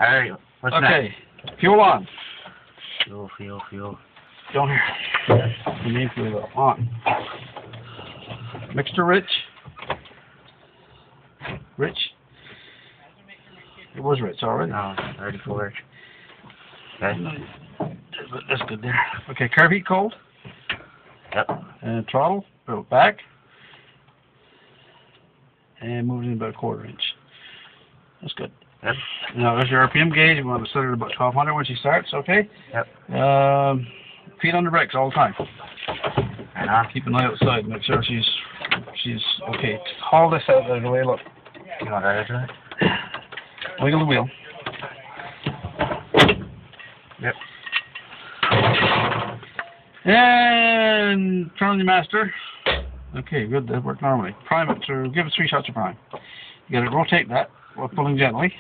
Alright, what's Okay, fuel on. next? Fuel. Down here. The main fuel on. Mixture rich. Rich. It was rich already. No, already full rich. Okay. That's good there. Okay, carb heat cold. Yep. And throttle, go back. And move it in about a 1/4 inch. That's good. Yep. Now there's your RPM gauge. We want to set it at about 1200 when she starts, okay? Yep. Feet on the brakes all the time. Keep an eye outside, make sure she's okay. Haul this out of the way, look. You want that into it? Wiggle the wheel. Yep. And turn on the master. Okay, good, that worked normally. Prime it to give it 3 shots of prime. You gotta rotate that while pulling gently.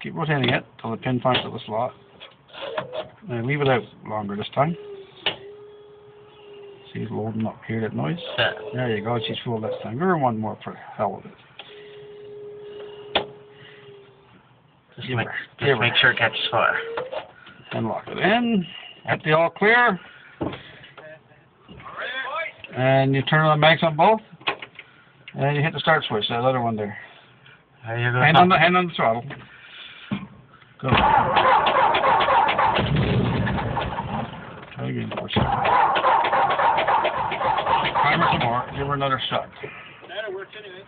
Keep rotating it till the pin finds at the slot. And leave it out longer this time. See it's loading up, hear that noise? Yeah. There you go, she's full this time. Give her one more for the hell of it. Just make sure it catches fire. And lock it in. Get the all clear. And you turn on the mags on both. And you hit the start switch, that other one there. There you go. Hand on the throttle. Go. Try again for a second. Prime her some more. Give her another shot. That works anyway.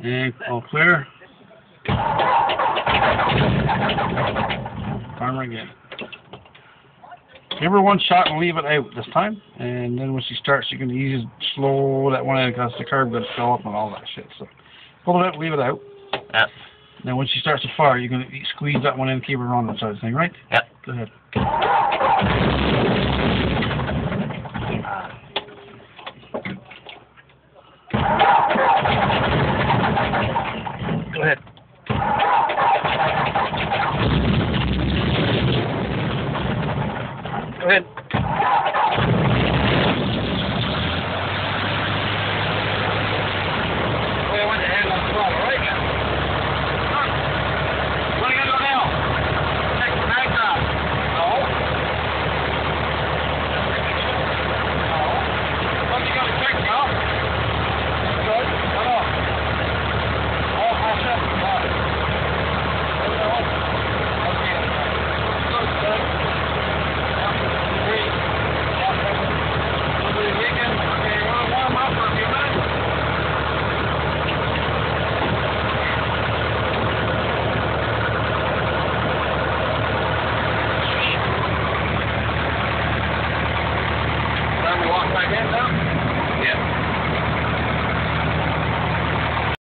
And all clear. Prime her again. Give her one shot and leave it out this time. And then when she starts, you can easily slow that one in because the curb going to fill up and all that shit. So pull it out, leave it out. Yep. Then when she starts to fire, you're going to squeeze that one in and keep her running side of the thing, right? Yep. Go ahead.